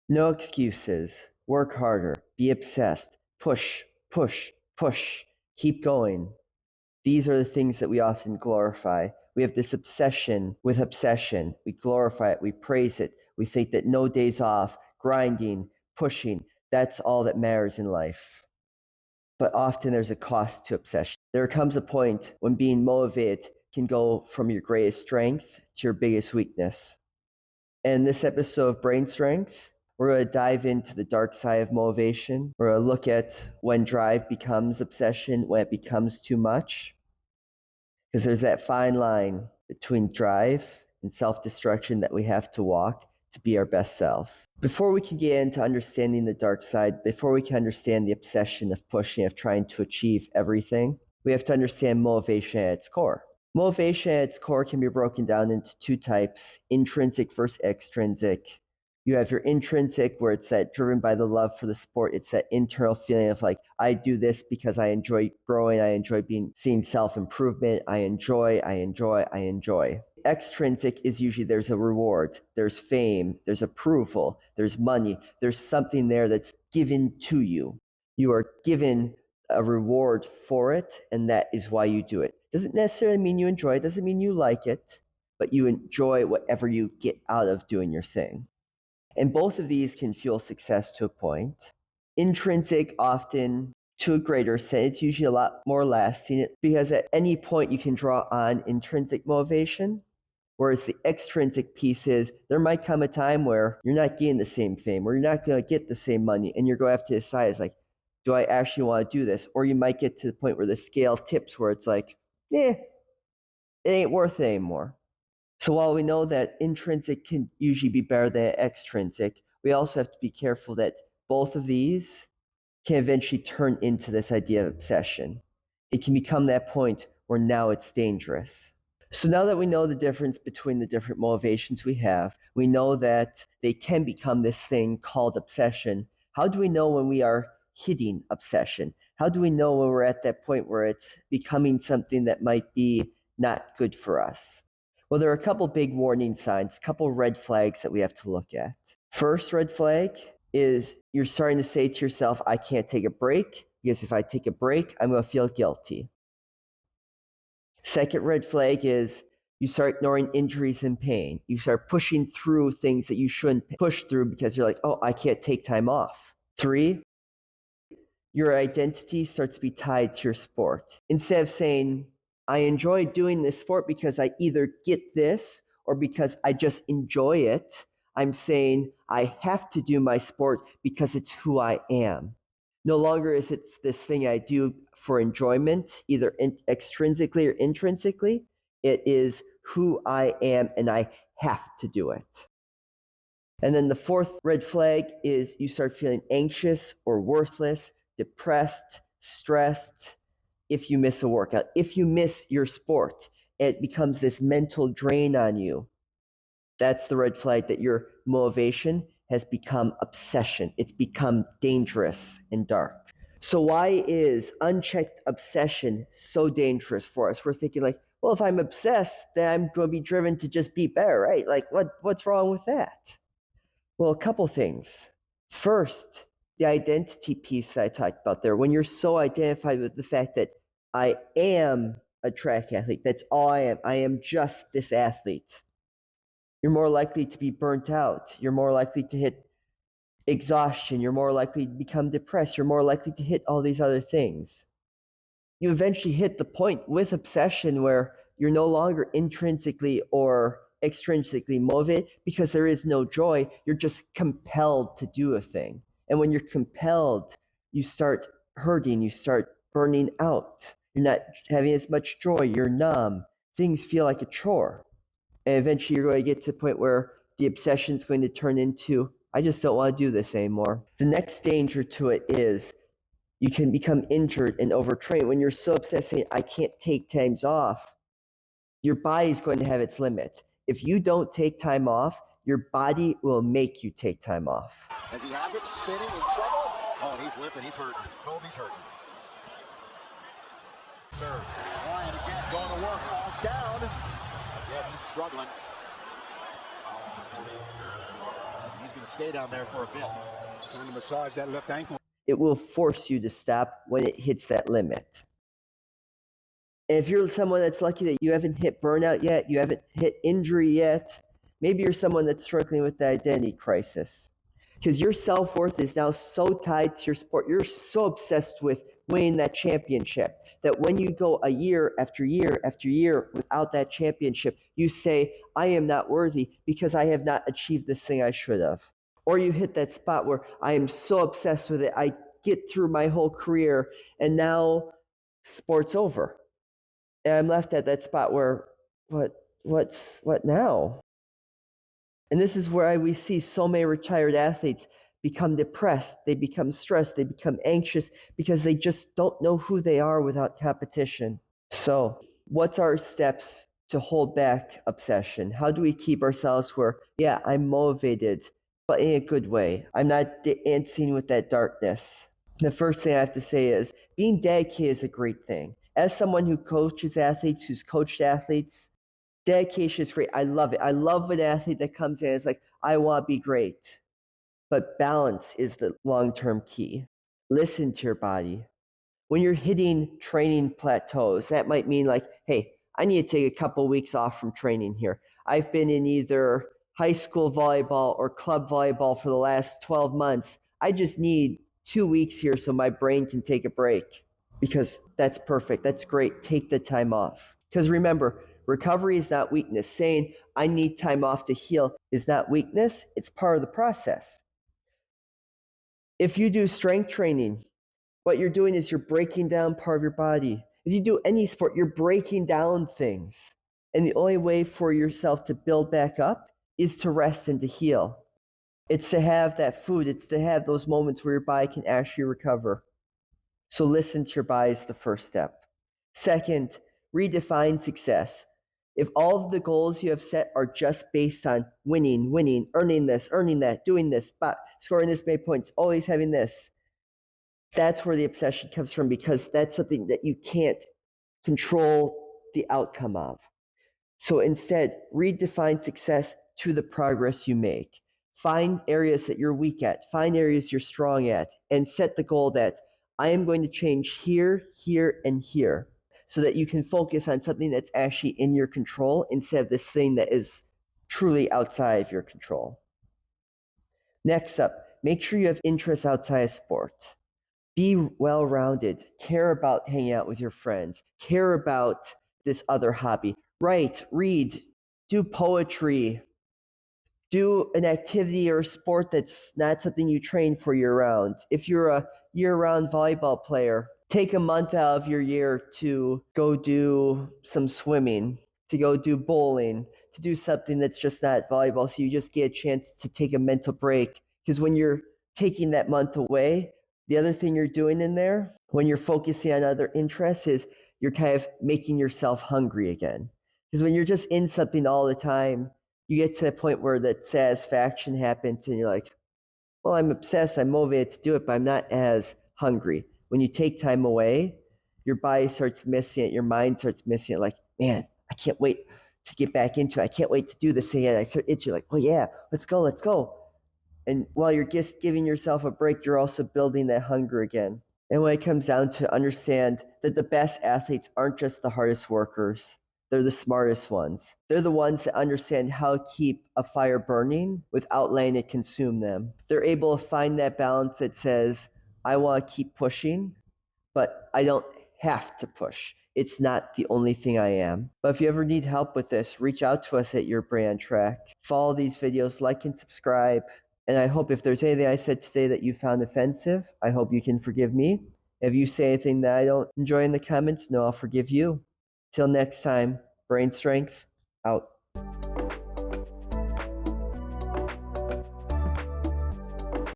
No excuses. Work harder. Be obsessed. Push, push, push. Keep going. These are the things that we often glorify. We have this obsession with obsession. We glorify it. We praise it. We think that no days off, grinding, pushing, that's all that matters in life. But often there's a cost to obsession. There comes a point when being motivated can go from your greatest strength to your biggest weakness. In this episode of Brain Strength, we're going to dive into the dark side of motivation. We're going to look at when drive becomes obsession, when it becomes too much. Because there's that fine line between drive and self-destruction that we have to walk to be our best selves. Before we can get into understanding the dark side, before we can understand the obsession of pushing, of trying to achieve everything, we have to understand motivation at its core. Motivation at its core can be broken down into two types, intrinsic versus extrinsic. You have your intrinsic, where it's that driven by the love for the sport. It's that internal feeling of like, I do this because I enjoy growing. I enjoy seeing self-improvement. I enjoy. Extrinsic is usually there's a reward, there's fame, there's approval, there's money, there's something there that's given to you. You are given a reward for it, and that is why you do it. Doesn't necessarily mean you enjoy it, doesn't mean you like it, but you enjoy whatever you get out of doing your thing. And both of these can fuel success to a point. Intrinsic, often to a greater extent, it's usually a lot more lasting because at any point you can draw on intrinsic motivation, whereas the extrinsic piece is there might come a time where you're not getting the same fame, or you're not going to get the same money, and you're going to have to decide, it's like, do I actually want to do this? Or you might get to the point where the scale tips where it's like, it ain't worth it anymore. So while we know that intrinsic can usually be better than extrinsic, we also have to be careful that both of these can eventually turn into this idea of obsession. It can become that point where now it's dangerous. So now that we know the difference between the different motivations we have, we know that they can become this thing called obsession. How do we know when we are hitting obsession? How do we know when we're at that point where it's becoming something that might be not good for us? Well, there are a couple big warning signs, a couple red flags that we have to look at. First red flag is you're starting to say to yourself, I can't take a break because if I take a break, I'm going to feel guilty. Second red flag is you start ignoring injuries and pain. You start pushing through things that you shouldn't push through because you're like, oh, I can't take time off. 3, your identity starts to be tied to your sport. Instead of saying, I enjoy doing this sport because I either get this or because I just enjoy it, I'm saying I have to do my sport because it's who I am. No longer is it this thing I do for enjoyment, either extrinsically or intrinsically. It is who I am, and I have to do it. And then the fourth red flag is you start feeling anxious or worthless, depressed, stressed if you miss a workout. If you miss your sport, it becomes this mental drain on you. That's the red flag that your motivation has become obsession. It's become dangerous and dark. So why is unchecked obsession so dangerous for us? We're thinking like, well, if I'm obsessed, then I'm going to be driven to just be better, right? Like, what's wrong with that? Well, a couple things. First, the identity piece that I talked about there. When you're so identified with the fact that I am a track athlete, that's all I am just this athlete, you're more likely to be burnt out. You're more likely to hit exhaustion. You're more likely to become depressed. You're more likely to hit all these other things. You eventually hit the point with obsession where you're no longer intrinsically or extrinsically motivated because there is no joy. You're just compelled to do a thing. And when you're compelled, you start hurting, you start burning out. You're not having as much joy, you're numb. Things feel like a chore. And eventually you're going to get to the point where the obsession is going to turn into, I just don't want to do this anymore. The next danger to it is you can become injured and overtrained. When you're so obsessed saying, I can't take times off, your body's going to have its limit. If you don't take time off, your body will make you take time off. As he has it, spinning in trouble. Oh, he's limping, he's hurting. Colby's hurting. Serves. Ryan again, going to work, falls down. Again, he's struggling. He's going to stay down there for a bit. Trying to massage that left ankle. It will force you to stop when it hits that limit. And if you're someone that's lucky that you haven't hit burnout yet, you haven't hit injury yet, maybe you're someone that's struggling with the identity crisis. Because your self-worth is now so tied to your sport. You're so obsessed with winning that championship that when you go a year after year after year without that championship, you say, I am not worthy because I have not achieved this thing I should have. Or you hit that spot where I am so obsessed with it, I get through my whole career and now sport's over. And I'm left at that spot where, what now? And this is where we see so many retired athletes become depressed, they become stressed, they become anxious because they just don't know who they are without competition. So, what's our steps to hold back obsession? How do we keep ourselves where, yeah, I'm motivated, but in a good way? I'm not dancing with that darkness. The first thing I have to say is being dedicated is a great thing. As someone who coaches athletes, who's coached athletes, dedication is great. I love it. I love an athlete that comes in and is like, I want to be great. But balance is the long-term key. Listen to your body. When you're hitting training plateaus, that might mean like, hey, I need to take a couple weeks off from training here. I've been in either high school volleyball or club volleyball for the last 12 months. I just need 2 weeks here so my brain can take a break. Because that's perfect. That's great. Take the time off. Because remember, recovery is not weakness. Saying, I need time off to heal is not weakness. It's part of the process. If you do strength training, what you're doing is you're breaking down part of your body. If you do any sport, you're breaking down things. And the only way for yourself to build back up is to rest and to heal. It's to have that food. It's to have those moments where your body can actually recover. So listen to your body is the first step. Second, redefine success. If all of the goals you have set are just based on winning, earning this, earning that, doing this, scoring this many points, always having this, that's where the obsession comes from because that's something that you can't control the outcome of. So instead, redefine success to the progress you make. Find areas that you're weak at, find areas you're strong at, and set the goal that I am going to change here, here, and here so that you can focus on something that's actually in your control instead of this thing that is truly outside of your control. Next up, make sure you have interests outside of sport. Be well-rounded. Care about hanging out with your friends. Care about this other hobby. Write, read, do poetry, do an activity or a sport that's not something you train for year-round. If you're a year-round volleyball player, take a month out of your year to go do some swimming, to go do bowling, to do something that's just not volleyball so you just get a chance to take a mental break. Because when you're taking that month away, the other thing you're doing in there, when you're focusing on other interests, is you're kind of making yourself hungry again. Because when you're just in something all the time, you get to the point where that satisfaction happens and you're like, well, I'm obsessed, I'm motivated to do it, but I'm not as hungry. When you take time away, your body starts missing it, your mind starts missing it, like, man, I can't wait to get back into it. I can't wait to do this again. I start itching, like, oh yeah, let's go. And while you're just giving yourself a break, you're also building that hunger again. And when it comes down to understand that the best athletes aren't just the hardest workers, they're the smartest ones. They're the ones that understand how to keep a fire burning without letting it consume them. They're able to find that balance that says, I want to keep pushing, but I don't have to push. It's not the only thing I am. But if you ever need help with this, reach out to us at Your Brain on Track. Follow these videos, like and subscribe. And I hope if there's anything I said today that you found offensive, I hope you can forgive me. If you say anything that I don't enjoy in the comments, no, I'll forgive you. Till next time, brain strength, out.